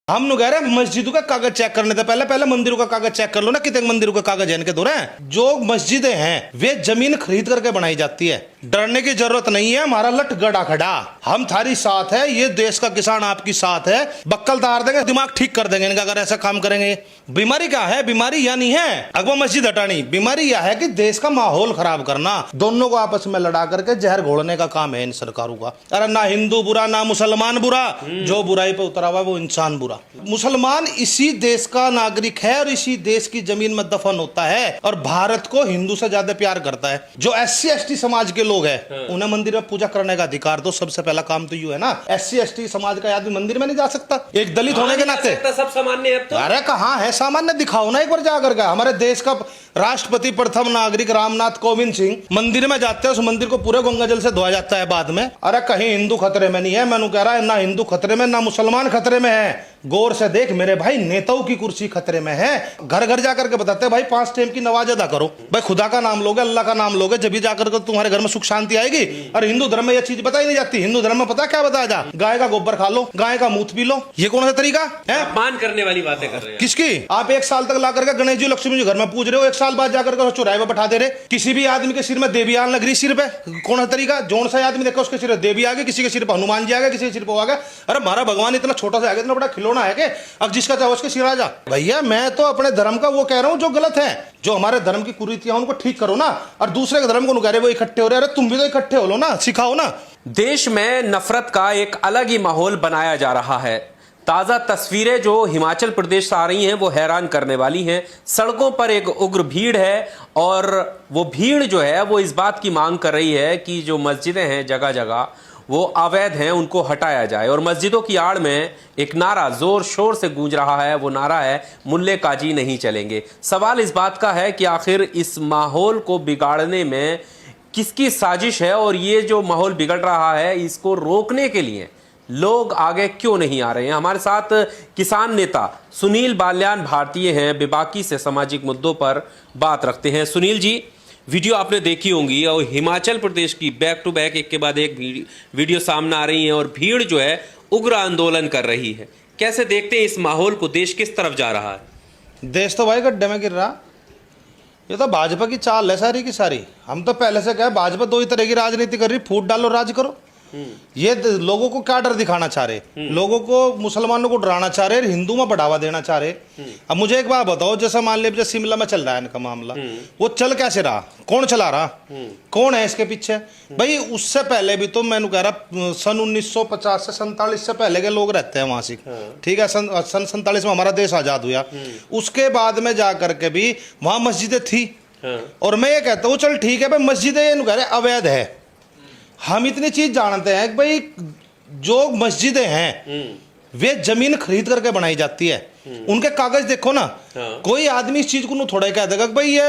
हम नु कह रहे मस्जिदों का कागज चेक करने से पहले पहले मंदिरों का कागज चेक कर लो ना। कितने मंदिरों का कागज है इनके दो रहे। जो मस्जिदें हैं वे जमीन खरीद करके बनाई जाती है। डरने की जरूरत नहीं है। हमारा लट गड़ा खड़ा, हम थारी साथ है। ये देश का किसान आपकी साथ है। बक्कल तार देंगे, दिमाग ठीक कर देंगे इनका अगर ऐसा काम करेंगे। बीमारी क्या है? बीमारी यह नहीं है अगवा मस्जिद हटानी, बीमारी यह है कि देश का माहौल खराब करना, दोनों को आपस में लड़ा करके जहर घोलने का काम है इन सरकारों का। अरे ना हिंदू बुरा ना मुसलमान बुरा, जो बुराई पे उतरा हुआ वो इंसान बुरा। मुसलमान इसी देश का नागरिक है और इसी देश की जमीन में दफन होता है और भारत को हिंदू से ज्यादा प्यार करता है। जो SC ST समाज के लोग हैं उन्हें मंदिर में पूजा करने का अधिकार दो। सबसे पहला काम तो यू है ना, SC ST समाज का आदमी मंदिर में नहीं जा सकता एक दलित होने के नाते। सब सामान्य है तो। अरे कहाँ है सामान्य? दिखाओ ना एक बार जाकर के। हमारे देश का राष्ट्रपति प्रथम नागरिक रामनाथ कोविंद सिंह मंदिर में जाते हैं, उस मंदिर को पूरे गंगा जल से धोया जाता है बाद में। अरे कहीं हिंदू खतरे में नहीं है। मैंने कह रहा है ना हिंदू खतरे में ना मुसलमान खतरे में है। गौर से देख मेरे भाई, नेताओं की कुर्सी खतरे में है। घर घर जाकर के बताते हैं भाई 5 टाइम की नमाज अदा करो। भाई खुदा का नाम लोगे, अल्लाह का नाम लोगे, जब भी जाकर के तुम्हारे घर में सुख शांति आएगी। और हिंदू धर्म में यह चीज बताई नहीं जाती। हिंदू धर्म में पता क्या बताया जा? गाय का गोबर खा लो, गाय का मूत पी लो। ये कौन सा तरीका है? अपमान करने वाली बातें कर रहे हैं। किसकी? आप 1 साल तक ला करके गणेश जी लक्ष्मी जी घर में पूज रहे हो, 1 साल बाद जाकर के चौराहे पे बैठा दे रहे। किसी भी आदमी के सिर में देवियान लग रही, सिर पे कौन सा तरीका? जोन सा आदमी देखो उसके सिर में देवी आ गई, किसी के सिर पर हनुमान जी आ गए, किसी के सिर पर आ गए। अरे हमारा भगवान इतना छोटा सा आ गया, इतना बड़ा खिलौना है कि अब जिसका चाहे उसके सिर आ जा। भैया मैं तो अपने धर्म का वो कह रहा हूँ जो गलत है। जो हमारे धर्म की कुरीतियां उनको ठीक करो ना। और दूसरे के धर्म को कह रहे वो इकट्ठे हो रहे। अरे तुम भी तो इकट्ठे हो लो ना, सिखाओ ना। देश में नफरत का एक अलग ही माहौल बनाया जा रहा है। ताजा तस्वीरें जो हिमाचल प्रदेश से आ रही हैं वो हैरान करने वाली हैं। सड़कों पर एक उग्र भीड़ है और वो भीड़ जो है वो इस बात की मांग कर रही है कि जो मस्जिदें हैं जगह जगह वो अवैध हैं, उनको हटाया जाए। और मस्जिदों की आड़ में एक नारा जोर शोर से गूंज रहा है। वो नारा है मुल्ले काजी नहीं चलेंगे। सवाल इस बात का है कि आखिर इस माहौल को बिगाड़ने में किसकी साजिश है और ये जो माहौल बिगड़ रहा है इसको रोकने के लिए लोग आगे क्यों नहीं आ रहे हैं। हमारे साथ किसान नेता सुनील बाल्यान भारतीय हैं, बेबाकी से सामाजिक मुद्दों पर बात रखते हैं। सुनील जी, वीडियो आपने देखी होंगी और हिमाचल प्रदेश की बैक टू बैक एक के बाद एक वीडियो सामने आ रही है और भीड़ जो है उग्र आंदोलन कर रही है। कैसे देखते हैं इस माहौल को? देश किस तरफ जा रहा है? देश तो भाई गड्ढे में गिर रहा। ये तो भाजपा की चाल है सारी की सारी। हम तो पहले से कहे भाजपा 2 ही तरह की राजनीति कर रही, फूट डालो राज करो। ये लोगों को क्या डर दिखाना चाह रहे? लोगों को, मुसलमानों को डराना चाह रहे, हिंदू में बढ़ावा देना चाह रहे। अब मुझे एक बात बताओ, जैसा मान लीजिए शिमला में चल रहा है इनका मामला, वो चल कैसे रहा? कौन चला रहा? कौन है इसके पीछे? भाई उससे पहले भी तो मैंने कह रहा सन 1950 से 47 से पहले के लोग रहते हैं वहां से। ठीक है, सन 47 में हमारा देश आजाद हुआ। उसके बाद में जाकर के भी वहां मस्जिदें थी। और मैं ये कहता हूँ चल ठीक है भाई, मस्जिदें अवैध है। हम इतनी चीज जानते हैं कि भाई जो मस्जिदें हैं वे जमीन खरीद करके बनाई जाती है। उनके कागज देखो ना। कोई आदमी इस चीज को थोड़ा कह देगा कि भाई ये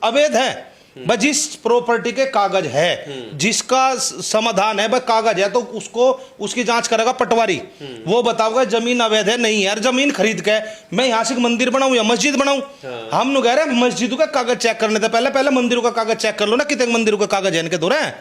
अवैध है। भाई जिस प्रॉपर्टी के कागज है, जिसका समाधान है, भाई कागज है, तो उसको उसकी जांच करेगा पटवारी। वो बताओगे जमीन अवैध है नहीं यार, जमीन खरीद के मैं यहाँ से मंदिर बनाऊं या मस्जिद बनाऊं। हम कह रहे हैं मस्जिदों का कागज चेक करने से पहले पहले मंदिरों का कागज चेक कर लो ना। कितने मंदिरों का कागज है इनके दो रहे।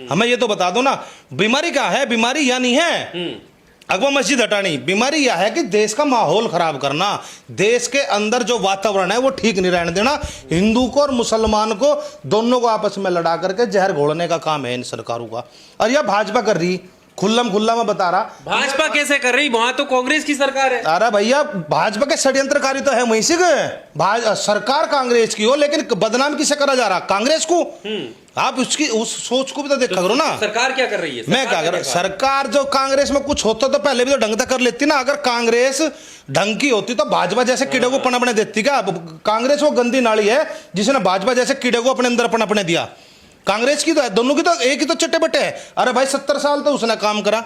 हमें ये तो बता दो ना, बीमारी क्या है? बीमारी यह नहीं है अगवा मस्जिद हटानी, बीमारी यह है कि देश का माहौल खराब करना, देश के अंदर जो वातावरण है वो ठीक नहीं रहने देना। हिंदू को और मुसलमान को दोनों को आपस में लड़ा करके जहर घोलने का काम है इन सरकारों का। और यह भाजपा कर रही, खुल्लम खुल्ला में बता रहा। भाजपा कैसे कर रही? वहां तो कांग्रेस की सरकार है। अरे भैया भाजपा के षड्यंत्रकारी तो है वहीं से। सरकार कांग्रेस की हो लेकिन बदनाम किसे करा जा रहा? कांग्रेस को। आप उसकी उस सोच को भी तो देखा करो ना। सरकार क्या कर रही है? मैं क्या कर रहा? सरकार जो कांग्रेस में कुछ होता तो पहले भी तो ढंग तक कर लेती ना। अगर कांग्रेस ढंग की होती तो भाजपा जैसे कीड़े को पनपने देती क्या? कांग्रेस वो गंदी नाली है जिसने भाजपा जैसे कीड़े को अपने अंदर पनपने दिया। कांग्रेस की तो है, दोनों की तो एक ही तो चट्टे बट्टे है। अरे भाई 70 साल तो उसने काम करा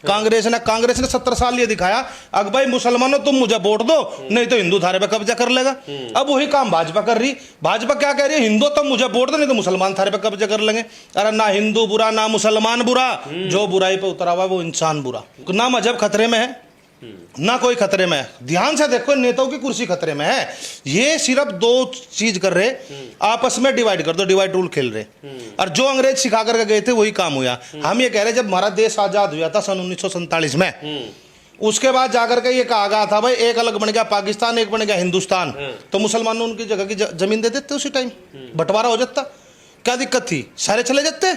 कांग्रेस ने 70 साल ये दिखाया अब भाई मुसलमानों तुम मुझे वोट दो नहीं तो हिंदू थारे पे कब्जा कर लेगा। अब वही काम भाजपा कर रही। भाजपा क्या कह रही है? हिंदू तुम मुझे वोट दो नहीं तो मुसलमान थारे पे कब्जा कर लेंगे। अरे ना हिंदू बुरा ना मुसलमान बुरा, जो बुराई पे उतरा हुआ वो इंसान बुरा। ना मजहब खतरे में है ना कोई खतरे में है। ध्यान से देखो, नेताओं की कुर्सी खतरे में है। ये सिर्फ 2 चीज कर रहे, आपस में डिवाइड कर दो, डिवाइड रूल खेल रहे। और जो अंग्रेज सिखा करके गए थे वही काम हुआ। हम ये कह रहे जब हमारा देश आजाद हुआ था सन 1947 में, उसके बाद जाकर के ये कहा गया था भाई एक अलग बन गया पाकिस्तान, एक बन गया हिंदुस्तान, तो मुसलमानों उनकी जगह की जमीन दे देते उसी टाइम, बंटवारा हो जाता, क्या दिक्कत थी, सारे चले जाते।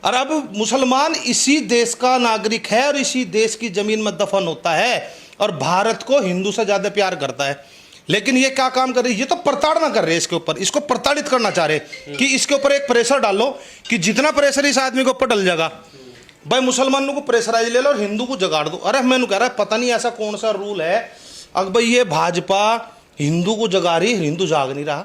और अब मुसलमान इसी देश का नागरिक है और इसी देश की जमीन में दफन होता है और भारत को हिंदू से ज्यादा प्यार करता है। लेकिन ये क्या काम कर रही है, ये तो प्रताड़ना कर रहे हैं इसके ऊपर, इसको प्रताड़ित करना चाह रहे कि इसके ऊपर एक प्रेशर डालो कि जितना प्रेशर इस आदमी के ऊपर डल जाएगा, भाई मुसलमानों को प्रेशराइज ले लो और हिंदू को जगाड़ दो। अरे मैंने कह रहा है पता नहीं ऐसा कौन सा रूल है, अगर भाई ये भाजपा हिंदू को जगा रही, हिंदू जाग नहीं रहा,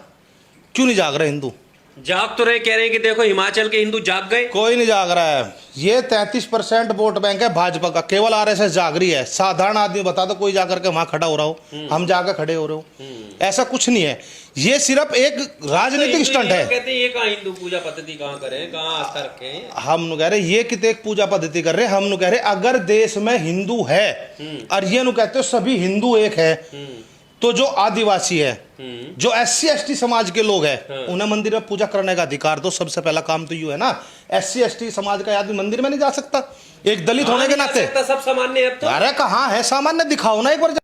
क्यों नहीं जाग रहा हिंदू? जाग तो रहे, कह रहे हैं कि देखो हिमाचल के हिंदू जाग गए। कोई नहीं जाग रहा है, ये 33% वोट बैंक है भाजपा का, केवल आरएसएस जाग रही है। साधारण आदमी बता दो कोई जाकर के वहां खड़ा हो रहा हो, हम जाकर खड़े हो रहे हो, ऐसा कुछ नहीं है। ये सिर्फ एक राजनीतिक स्टंट है। कहते हैं ये कहाँ हिंदू पूजा पद्धति कहाँ करें, कहाँ आस्था रखें। हम कह रहे ये कितने एक पूजा पद्धति कर रहे हैं, हम कह रहे अगर देश में हिंदू है और ये कहते हो सभी हिंदू एक है, तो जो आदिवासी है, जो SC ST समाज के लोग हैं, उन्हें मंदिर में पूजा करने का अधिकार दो। सबसे पहला काम तो यू है ना, SC ST समाज का आदमी मंदिर में नहीं जा सकता, एक दलित होने के नाते। सब सामान्य है अब तो। अरे कहाँ है सामान्य, दिखाओ ना एक बार।